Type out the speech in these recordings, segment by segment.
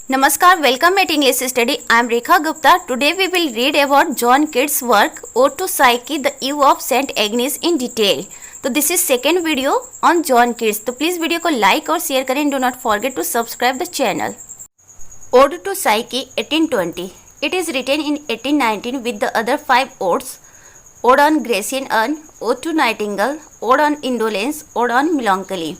Namaskar, welcome at English Study. I am Rekha Gupta. Today we will read about John Keats' work Ode to Psyche, the Eve of St. Agnes in detail. तो this is second video on John Keats. तो please video को like और share करें. Do not forget to subscribe the channel. Ode to Psyche 1820. It is written in 1819 with the other 5 odes. Ode on Grecian Urn, Ode to Nightingale, Ode on Indolence, Ode on Melancholy.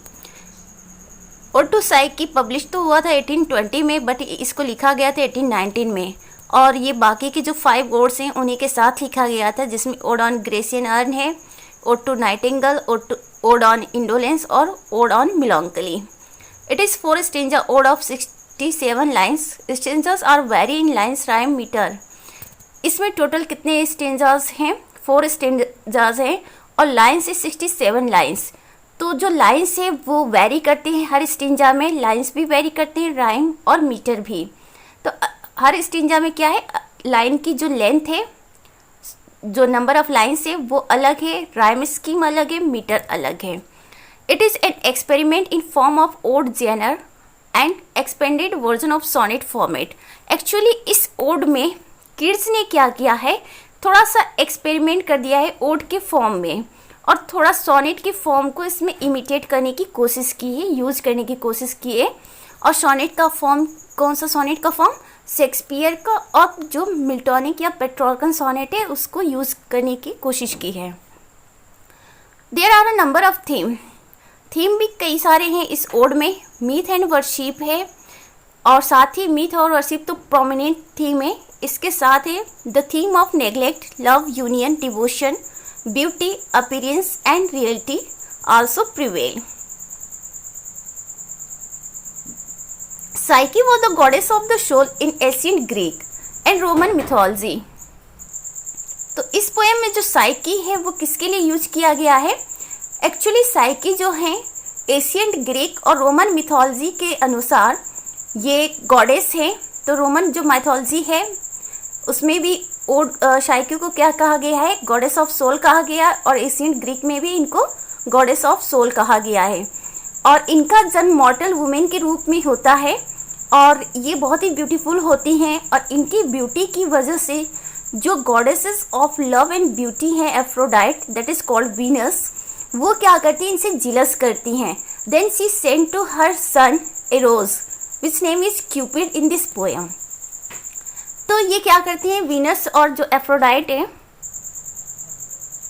Ode to Psyche publish तो हुआ था 1820 में, but इसको लिखा गया था 1819 में। और ये बाकी के जो 5 ओड्स हैं उन्हीं के साथ लिखा गया था, जिसमें ओड ऑन ग्रेसियन अर्न है, ode to nightingale, ode on indolence और ode on melancholy. It is 4 stanza ode of 67 lines. Stanzas are vary in lines rhyme metre. इसमें टोटल कितने स्टेंजास हैं? 4 स्टेंजास हैं और लाइन्स है 67 लाइन्स। तो जो लाइन्स है वो वेरी करते हैं, हर स्टेंजा में लाइन्स भी वेरी करते हैं, राइम और मीटर भी। तो हर स्टेंजा में क्या है, लाइन की जो लेंथ है, जो नंबर ऑफ लाइन्स है वो अलग है, राइम स्कीम अलग है, मीटर अलग है। It is an experiment in form of ode genre and expanded version of sonnet format. Actually इस ओड में किड्स ने क्या किया है, थोड़ा सा एक्सपेरिमेंट कर दिया है ओड के फॉर्म में, और थोड़ा सोनेट के फॉर्म को इसमें इमिटेट करने की कोशिश की है, यूज करने की कोशिश की है। और सोनेट का फॉर्म कौन सा? सोनेट का फॉर्म शेक्सपियर का, और जो मिल्टॉनिक या पेट्रोर्कन सोनेट है उसको यूज करने की कोशिश की है। There are a number of theme भी कई सारे हैं इस ओड में। मीथ एंड वर्शिप है, और साथ ही मीथ और वर्शिप तो प्रोमिनेंट थीम है। इसके साथ है the theme of neglect, love, union, devotion, beauty, appearance and reality also prevail. Psyche was the goddess of the soul in ancient Greek and Roman mythology. तो इस पोएम में जो साइकी है वो किसके लिए यूज किया गया है? एक्चुअली साइकी जो है एशियंट ग्रीक और रोमन मिथोलॉजी के अनुसार ये गॉडेस है। तो रोमन जो माइथोलॉजी है उसमें भी साइकी को क्या कहा गया है? गॉडेस ऑफ सोल कहा गया, और एशियंट ग्रीक में भी इनको गॉडेस ऑफ सोल कहा गया है। और इनका जन्म मॉर्टल वुमेन के रूप में होता है, और ये बहुत ही ब्यूटीफुल होती हैं। और इनकी ब्यूटी की वजह से जो goddesses of love and beauty हैं, Aphrodite that is called Venus, वो क्या करती हैं? इनसे जिलस करती हैं। Then she sent to her son Eros which name is Cupid in this poem. तो ये क्या करती हैं? वीनस और जो एफ्रोडाइट है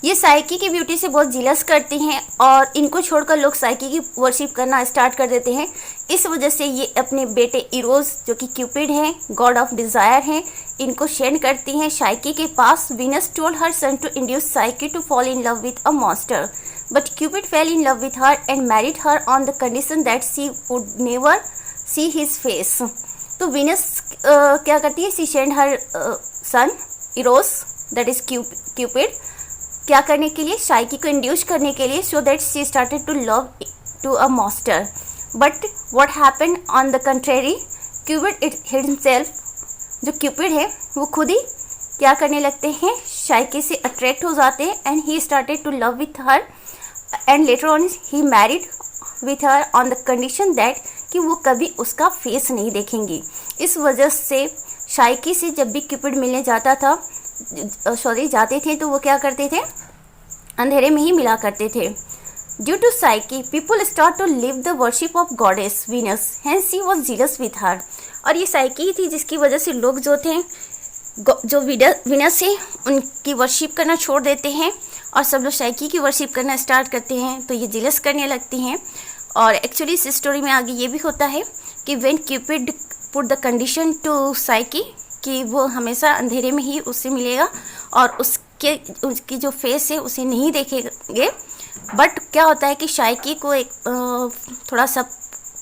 ये साइकी की ब्यूटी से बहुत जिलस करती हैं, और इनको छोड़कर लोग साइकी की वर्शिप करना स्टार्ट कर देते हैं। इस वजह से ये अपने बेटे इरोज जो कि क्यूपिड हैं, गॉड ऑफ डिज़ायर हैं, इनको सेंड करती हैं साइकी के पास। Venus told her son to induce Psyche to fall in love with a monster, but Cupid fell in love with her and married her on the condition that she would never see his face. तो Venus क्या करती है? She send her son Eros that is Cupid, क्या करने के लिए? Psyche को induce करने के लिए, so that she started to love to a monster. But what happened on the contrary, Cupid himself, जो क्यूपिड है वो खुद ही क्या करने लगते हैं? साइकी से अट्रैक्ट हो जाते हैं, and he started to love with her, and later on he married with her on the condition that कि वो कभी उसका फेस नहीं देखेंगी। इस वजह से साइकी से जब भी क्यूपिड मिलने जाते थे तो वो क्या करते थे? अंधेरे में ही मिला करते थे। Due to Psyche people start to leave the worship of goddess Venus, hence she was jealous with her. और ये साइकी ही थी जिसकी वजह से लोग जो थे, जो वीनस है उनकी वर्शिप करना छोड़ देते हैं, और सब लोग साइकी की वर्शिप करना स्टार्ट करते हैं। तो ये जिलस करने लगती हैं। और एक्चुअली इस स्टोरी में आगे ये भी होता है कि when Cupid put the condition to Psyche कि वो हमेशा अंधेरे में ही उससे मिलेगा और उसकी जो फेस है उसे नहीं देखेंगे। बट क्या होता है कि साइकी को एक थोड़ा सा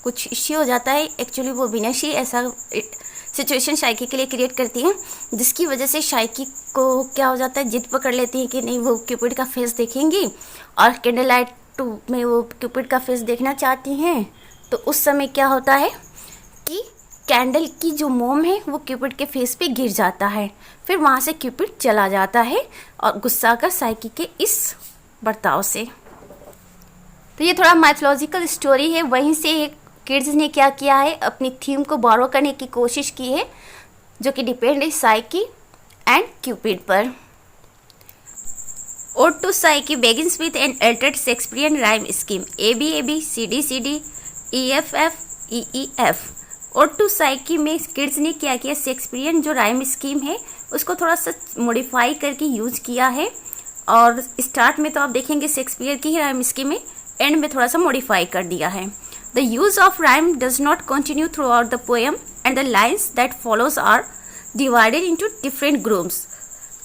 कुछ इश्यू हो जाता है। एक्चुअली वो वीनस ही ऐसा सिचुएशन साइकी के लिए क्रिएट करती है, जिसकी वजह से साइकी को क्या हो जाता है, जिद पकड़ लेती है कि नहीं वो क्यूपिड का फेस देखेंगी, और कैंडल लाइट में वो क्यूपिड का फेस देखना चाहती हैं। तो उस समय क्या होता है कि कैंडल की जो मोम है वो क्यूपिड के फेस पे गिर जाता है। फिर वहाँ से क्यूपिड चला जाता है, और गुस्सा कर साइकी के इस बर्ताव से। तो ये थोड़ा माइथोलॉजिकल स्टोरी है, वहीं से एक किड्स ने क्या किया है, अपनी थीम को बोरो करने की कोशिश की है, जो कि डिपेंड है साइकी एंड क्यूपिड पर। Ode to Psyche begins with an altered Shakespearean rhyme scheme AB AB CD CD EFF EEF। Ode to Psyche में किड्स ने क्या किया, शेक्सपियरियन जो राइम स्कीम है उसको थोड़ा सा मॉडिफाई करके यूज किया है। और स्टार्ट में तो आप देखेंगे शेक्सपियर की ही राइम स्कीम है, एंड में थोड़ा सा मॉडिफाई कर दिया है। The use of rhyme does not continue throughout the poem and the lines that follows are divided into different groups.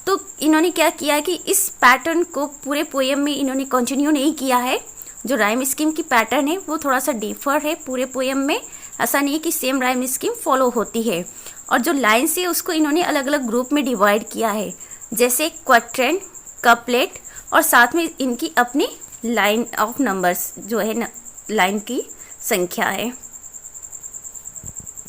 तो इन्होंने क्या किया कि इस पैटर्न को पूरे पोएम में इन्होंने कंटिन्यू नहीं किया है। जो राइम स्कीम की पैटर्न है वो थोड़ा सा डिफर है पूरे पोएम में, ऐसा नहीं है कि सेम राइम स्कीम फॉलो होती है। और जो लाइन्स है उसको इन्होंने अलग अलग ग्रुप में डिवाइड किया है, जैसे क्वाट्रेन, कपलेट, और साथ में इनकी अपनी लाइन ऑफ नंबर्स जो है लाइन की संख्या है।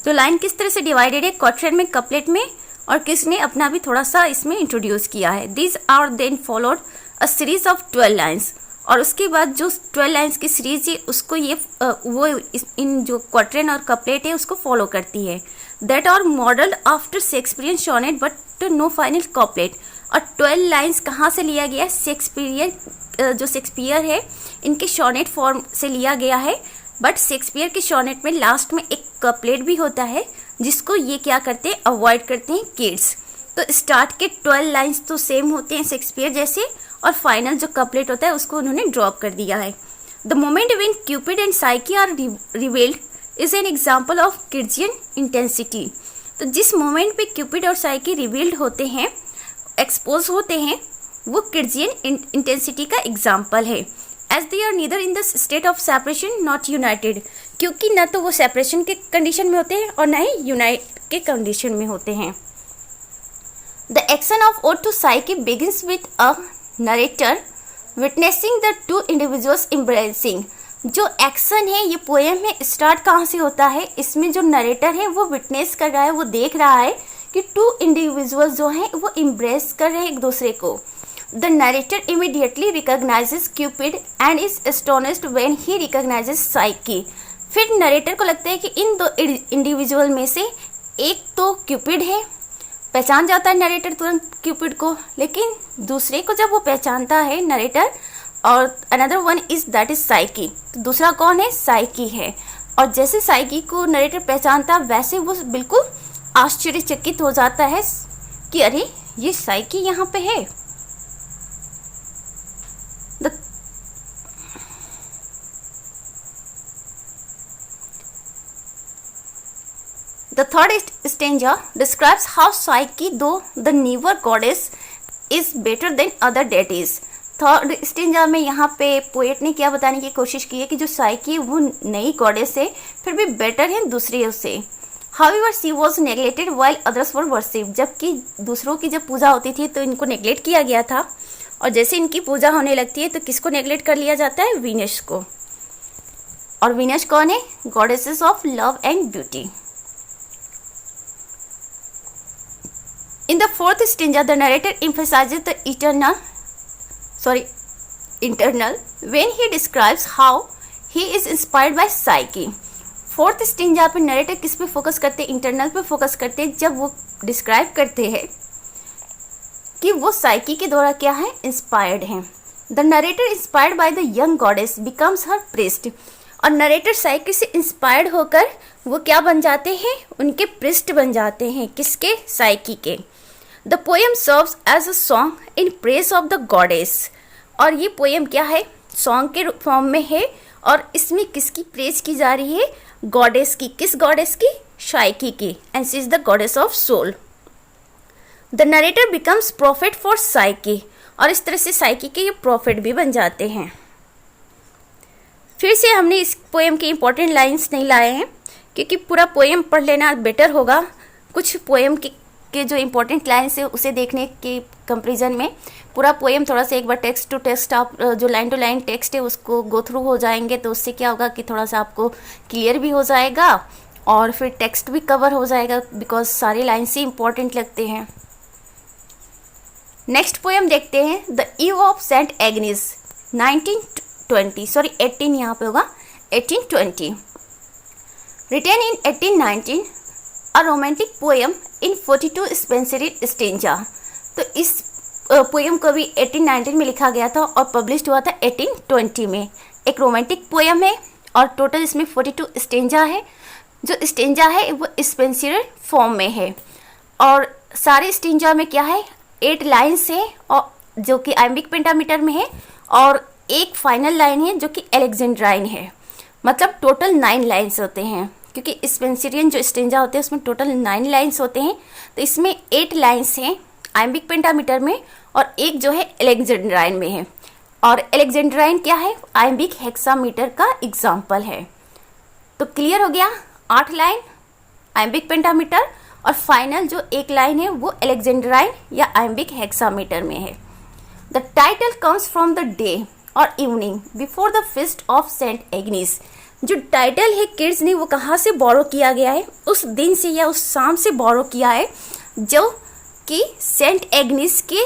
तो लाइन किस तरह से डिवाइडेड है, क्वाट्रेन में, कपलेट में, और किसने अपना भी थोड़ा सा इसमें इंट्रोड्यूस किया है। These are then followed a series of 12 lines. और उसके बाद जो 12 लाइन्स की सीरीज है उसको ये इन जो क्वाट्रेन और कपलेट है उसको फॉलो करती है। That are modelled after Shakespearean sonnet but no final couplet. और 12 लाइन्स कहाँ से लिया गया है, जो शेक्सपियर है इनके सोनेट फॉर्म से लिया गया है, बट शेक्सपियर के सोनेट में लास्ट में एक कपलेट भी होता है जिसको ये क्या करते हैं, अवॉइड करते हैं किड्स। तो स्टार्ट के 12 लाइन्स तो सेम होते हैं शेक्सपियर जैसे, और फाइनल जो कपलेट होता है उसको उन्होंने ड्रॉप कर दिया है। The moment when Cupid and Psyche are revealed is an example of Keatsian intensity. तो जिस मोमेंट पे क्यूपिड और साइकी रिवील्ड होते हैं, एक्सपोज होते हैं, वो किड्जियन इंटेंसिटी का एग्जाम्पल है। As they are neither in the state of separation not united, क्योंकि न तो वो सेपरेशन के कंडीशन में होते हैं और न ही यूनाइट के कंडीशन में होते हैं। The action of ode to Psyche begins with a narrator witnessing the two individuals embracing. जो एक्शन है ये पोएम में स्टार्ट कहाँ से होता है, इसमें जो नरेटर है वो विटनेस कर रहा है, वो देख रहा है कि 2 इंडिविजुअल्स जो हैं वो एम्ब्रेस कर रहे हैं एक दूसरे को। The narrator immediately recognizes Cupid and is astonished when he recognizes Psyche। फिर नरेटर को लगता है कि इन 2 इंडिविजुअल में से एक तो क्यूपिड है, पहचान जाता है नरेटर तुरंत क्यूपिड को, लेकिन दूसरे को जब वो पहचानता है नरेटर, और another one is that is psyche. तो दूसरा कौन है, साइकी है। और जैसे साइकी को नरेटर पहचानता वैसे वो बिल्कुल आश्चर्यचकित हो जाता है कि अरे ये साइकी यहाँ पे है। The third stanza describes how Psyche, though the newer goddess, is better than other deities। Third stanza में यहाँ पे पोएट ने क्या बताने की कोशिश की है कि जो साइकी वो नई गॉडेस है फिर भी बेटर है दूसरे से। However, she was neglected while others were worshipped। जबकि दूसरों की जब पूजा होती थी तो इनको नेग्लेक्ट किया गया था, और जैसे इनकी पूजा होने लगती है तो किसको नेग्लेक्ट कर लिया जाता है, वीनस को। और वीनस कौन है, goddesses of love and beauty. In the fourth stanza, the narrator emphasizes the internal when he describes how he is inspired by Psyche। Fourth stanza पे नरेटर किस पे फोकस करते हैं, इंटरनल पे फोकस करते हैं, जब वो डिस्क्राइब करते हैं कि वो साइकी के द्वारा क्या है, इंस्पायर्ड हैं। The narrator inspired by the young goddess becomes her priest. और नरेटर साइकी से इंस्पायर्ड होकर वो क्या बन जाते हैं, उनके प्रिस्ट बन जाते हैं, किसके, साइकी के। The poem serves as a song in praise of the goddess. और ये पोएम क्या है, सॉन्ग के फॉर्म में है, और इसमें किसकी प्रेज की जा रही है, गॉडेस की। किस गॉडेस की, साइकी की। And she is the goddess of soul. The narrator becomes prophet for Psyche. और इस तरह से साइकी के ये प्रॉफिट भी बन जाते हैं। फिर से हमने इस पोएम के इंपॉर्टेंट लाइंस नहीं लाए हैं, क्योंकि पूरा पोएम पढ़ लेना बेटर होगा। कुछ पोएम के जो इंपॉर्टेंट लाइन्स है उसे देखने के कंपैरिजन में पूरा पोएम थोड़ा सा एक बार टेक्स्ट टू टेक्स्ट आप जो लाइन टू लाइन टेक्स्ट है उसको गो थ्रू हो जाएंगे, तो उससे क्या होगा कि थोड़ा सा आपको क्लियर भी हो जाएगा और फिर टेक्स्ट भी कवर हो जाएगा, बिकॉज सारे लाइन्स ही इंपॉर्टेंट लगते हैं। नेक्स्ट पोएम देखते हैं, the Eve of Saint Agnes 18 यहाँ पे होगा 1820। Written in 1819, a romantic poem in 42 Spenserine stanza। तो इस पोएम को भी 1819 में लिखा गया था और पब्लिश हुआ था 1820 में। एक रोमांटिक पोएम है और टोटल इसमें 42 स्टेंजा है। जो स्टेंजा है वो स्पेंसरल फॉर्म में है और सारे स्टेंजा में क्या है 8 लाइन्स है और जो कि आइम्बिक पेंटामीटर में है और एक फाइनल लाइन है जो कि अलेक्जेंड्राइन है। मतलब टोटल 9 लाइन्स होते हैं क्योंकि स्पेंसरियन जो स्टेंजा होते हैं उसमें टोटल 9 लाइन्स होते हैं। तो इसमें 8 लाइन्स हैं आइम्बिक पेंटामीटर में और एक जो है अलेक्जेंड्राइन में है। और अलेक्जेंड्राइन क्या है आइम्बिक हेक्सामीटर का एग्जाम्पल है। तो क्लियर हो गया 8 लाइन आइम्बिक पेंटामीटर और फाइनल जो एक लाइन है वो अलेक्जेंड्राइन या आइम्बिक हेक्सामीटर में है। The title comes from the day और evening before the feast of Saint Agnes. जो टाइटल है किड्स ने वो कहाँ से बोरो किया गया है, उस दिन से या उस शाम से बोरो किया है जो कि सेंट एग्निस के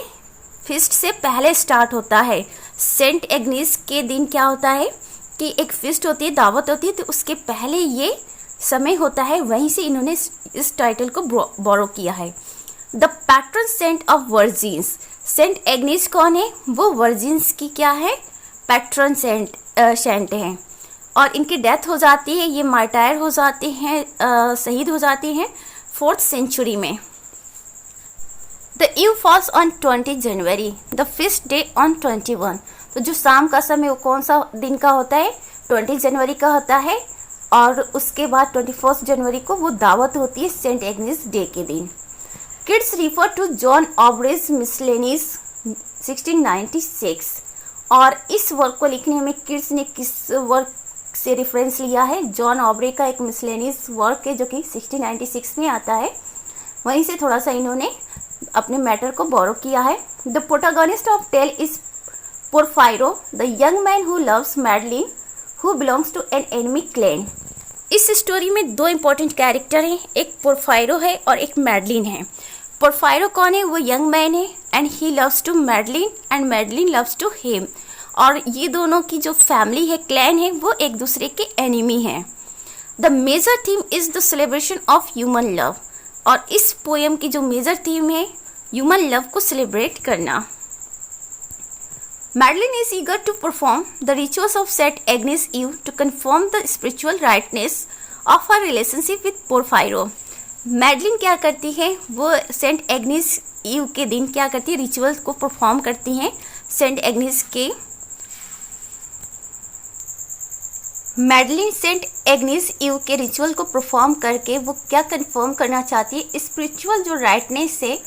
फीस्ट से पहले स्टार्ट होता है। सेंट एग्निस के दिन क्या होता है कि एक फीस्ट होती है, दावत होती है, तो उसके पहले ये समय होता है, वहीं से इन्होंने इस टाइटल को बोरो किया है। The patron saint of virgins. Saint Agnes कौन है, वो वर्जिन्स की क्या है पैट्रन सेंट हैं और इनकी डेथ हो जाती है, ये मार्टायर हो जाते हैं, शहीद हो जाते हैं 4th सेंचुरी में। The eve falls on 20 January, the feast day on 21। तो जो शाम का समय वो कौन सा दिन का होता है 20 जनवरी का होता है और उसके बाद 21 जनवरी को वो दावत होती है सेंट एग्निस डे के दिन। Keats refer to John Aubrey's miscellaneous 1696। और इस वर्क को लिखने में किड्स ने किस वर्क से रेफरेंस लिया है, जॉन ऑब्रे का एक मिसलेनियस वर्क है जो कि 1696 में आता है, वहीं से थोड़ा सा इन्होंने अपने मैटर को बोरो किया है। The protagonist of tale is Porphyro, the young man who loves Madeline who belongs to an enemy clan. इस स्टोरी में 2 इंपॉर्टेंट कैरेक्टर हैं, एक पोरफायरो है और एक मैडलिन है। पोरफायरो कौन है, वो यंग मैन है and he loves to Madeline and Madeline loves to him. और ये दोनों की जो फैमिली है, क्लैन है, वो एक दूसरे के एनिमी हैं। The major theme is the celebration of human love. और इस पोएम की जो मेजर थीम है ह्यूमन लव को सेलिब्रेट करना। Madeline is eager to perform the rituals of Saint Agnes Eve to confirm the spiritual rightness of her relationship with Porphyro. Madeline क्या करती है, वो सेंट एग्निस ईव के दिन क्या करती है, रिचुअल्स को परफॉर्म करती हैं सेंट एग्निस के। मैडलिन सेंट एग्निस ईव के रिचुअल को परफॉर्म करके वो क्या कंफर्म करना चाहती है, स्पिरिचुअल जो राइटनेस से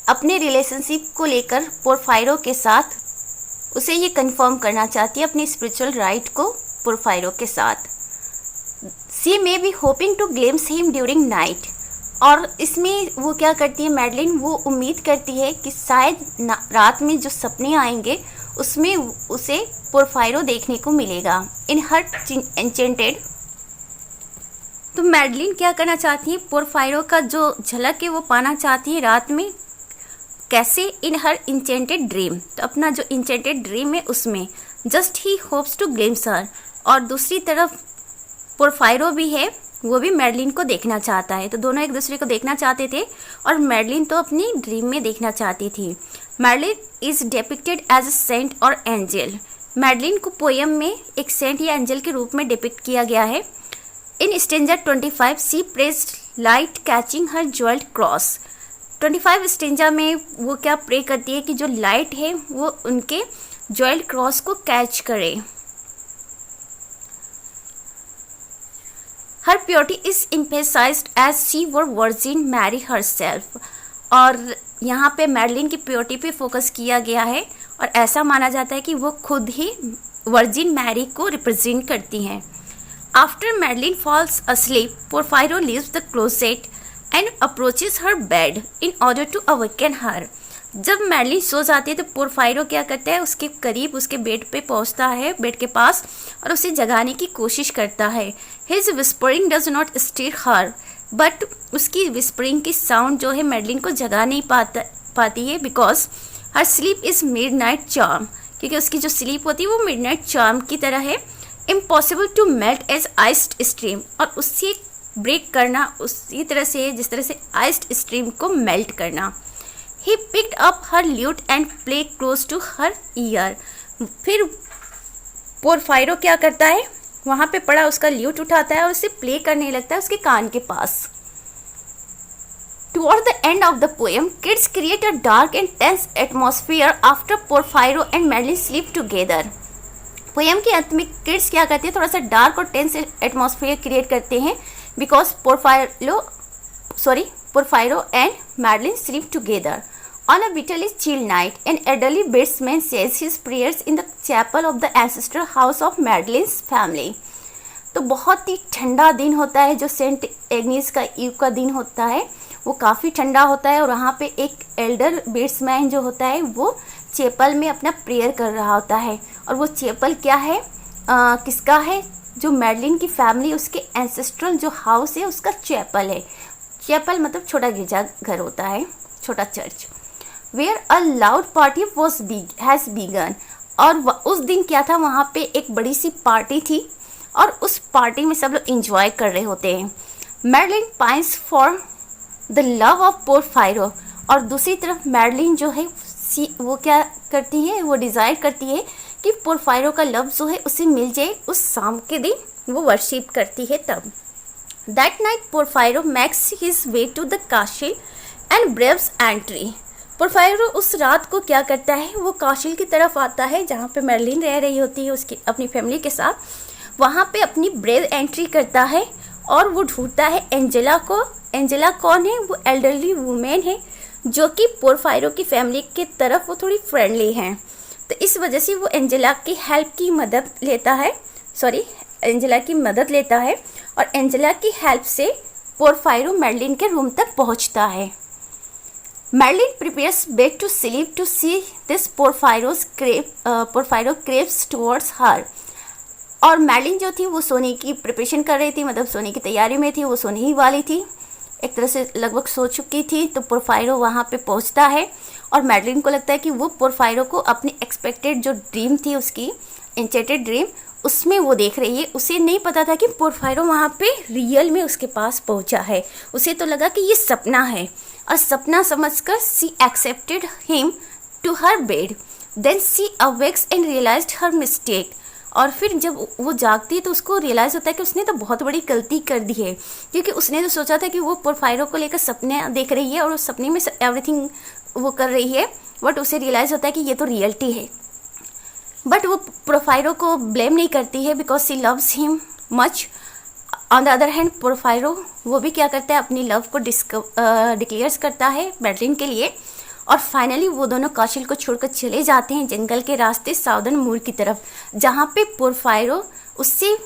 अपने रिलेशनशिप को लेकर पोरफायरो के साथ, उसे ये कंफर्म करना चाहती है अपनी स्पिरिचुअल राइट को पोरफायरो के साथ। She may be hoping to glimpse him during night. और इसमें वो क्या करती है मैडलिन, वो उम्मीद करती है कि शायद रात में जो सपने आएंगे उसमें उसे पोरफायरो देखने को मिलेगा इन हर एंचेंटेड। तो मैडलिन क्या करना चाहती है, पोरफायरो का जो झलक है वो पाना चाहती है रात में। कैसे, इन हर इंचेंटेड ड्रीम। तो अपना जो इंचेंटेड ड्रीम है उसमें जस्ट ही होप्स टू ग्लिम्स हर। और दूसरी तरफ पोरफायरो भी है, वो भी मैडलिन को देखना चाहता है। तो दोनों एक दूसरे को देखना चाहते थे और मैडलिन तो अपनी ड्रीम में देखना चाहती थी। Madeline is depicted as a saint और एंजल। मैडलिन को पोएम में एक सेंट या एंजल के रूप में डिपिक्ट किया गया है। इन स्टेंजा 25 सी प्रेस्ड लाइट कैचिंग हर ज्वेल्ड क्रॉस। 25 स्टेंजा में वो क्या प्रे करती है कि जो लाइट है वो उनके ज्वेल्ड क्रॉस को कैच करे। Her purity is emphasised as she were virgin Mary herself. और यहाँ पे मैडलिन की प्योरिटी पे फोकस किया गया है और ऐसा माना जाता है कि वो खुद ही वर्जिन मैरी को रिप्रेजेंट करती हैं। After Madeline falls asleep, Porphyro leaves the closet and approaches her bed in order to awaken her. जब मैडलिन सो जाती है तो पोरफायरो क्या करता है, उसके करीब उसके बेड पे पहुंचता है, बेड के पास, और उसे जगाने की कोशिश करता है। His whispering does not stir her, but उसकी विस्परिंग की साउंड जो है मैडलिन को जगा नहीं पाती है, because her sleep is midnight charm, क्योंकि उसकी जो स्लीप होती है वो मिडनाइट चार्म की तरह है। Impossible to melt as iced stream, और उससे ब्रेक करना उसी तरह से जिस तरह से आइस्ड स्ट्रीम को मेल्ट करना। He picked up her lute and play close to her ear. फिर पोरफायरो क्या करता है, वहाँ पे पड़ा उसका ल्यूट उठाता है और उसे प्ले करने लगता है उसके कान के पास। Toward the end of the poem, kids create a dark and tense atmosphere after Porfirio and Madeline sleep together. Poem के अंत में किड्स क्या करते हैं, थोड़ा सा डार्क और टेंस एटमॉस्फेयर क्रिएट करते हैं because Porphyro and Madeline sleep together on a bitterly chill night. An elderly batsman says his prayers in the chapel of the ancestral house of Madeline's family. तो बहुत ही ठंडा दिन होता है, जो सेंट एग्नीस का ईव का दिन होता है वो काफ़ी ठंडा होता है और वहाँ पे एक एल्डर बेट्समैन जो होता है वो चैपल में अपना प्रेयर कर रहा होता है। और वो चैपल क्या है, किसका है, जो मैडलिन की फैमिली उसके एंसेस्ट्रल जो हाउस है उसका चैपल है। चैपल मतलब छोटा गिरजा घर होता है, छोटा church. Where a loud party has begun. और उस दिन क्या था, वहाँ पे एक बड़ी सी पार्टी थी और उस पार्टी में सब लोग इंजॉय कर रहे होते हैं। Madeline pines for the love of Porphyro. और दूसरी तरफ मैडलिन जो है वो क्या करती है, वो डिज़ायर करती है कि पोरफायरो का लव जो है उसे मिल जाए। उस शाम के दिन वो वर्शिप करती है तब। That night Porphyro makes his way to the castle and braves entry. Porphyro उस रात को क्या करता है, वो काशिल की तरफ आता है जहाँ पे मैडलिन रह रही होती है उसकी अपनी फैमिली के साथ। वहाँ पे अपनी ब्रेव एंट्री करता है और वो ढूंढता है एंजेला को। एंजेला कौन है, वो एल्डरली वुमेन है जो कि पोरफायरो की फैमिली की तरफ वो थोड़ी फ्रेंडली हैं। तो इस वजह से वो एंजेला की मदद लेता है और एंजेला की हेल्प से पोरफायरो मैडलिन के रूम तक पहुंचता है। Madeline prepares bed to sleep to see this Porphyro craves towards her. और मैडलिन जो थी वो सोने की प्रिपरेशन कर रही थी, मतलब सोने की तैयारी में थी, वो सोने ही वाली थी, एक तरह से लगभग सो चुकी थी। तो पोरफायरो वहाँ पे पहुँचता है और मैडलिन को लगता है कि वो पोरफायरो को अपनी एक्सपेक्टेड जो ड्रीम थी उसकी एंचेंटेड ड्रीम उसमें वो देख रही है। उसे नहीं पता था कि पोरफायरो वहाँ पे रियल में उसके पास पहुँचा है। उसे तो लगा कि ये सपना है और सपना समझकर she accepted him to her bed. Then she awakes and realised her mistake. और फिर जब वो जागती है तो उसको रियलाइज़ होता है कि उसने तो बहुत बड़ी गलती कर दी है, क्योंकि उसने तो सोचा था कि वो पोरफायरो को लेकर सपने देख रही है और उस सपने में एवरीथिंग वो कर रही है, बट उसे रियलाइज़ होता है कि ये तो रियलिटी है। बट वो पोरफायरो को ब्लेम नहीं करती है because she loves him much. On the other hand Porphyro वो भी क्या करता है, अपनी लव को डिक्लेयर्स करता है मैडलिन के लिए। और फाइनली वो दोनों काशिल को छोड़कर चले जाते हैं जंगल के रास्ते साउदर्न मूर की तरफ, जहाँ पे पोरफायरो उससे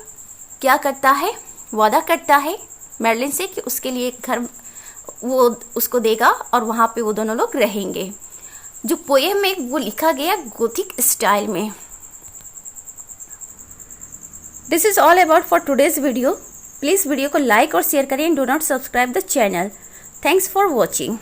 क्या करता है, वादा करता है मैडलिन से कि उसके लिए एक घर वो उसको देगा और वहाँ पे वो दोनों लोग रहेंगे। जो पोएम में वो लिखा गया गोथिक स्टाइल में। This is all about for today's video. Please video को लाइक और शेयर करें and do not subscribe the channel. Thanks for watching.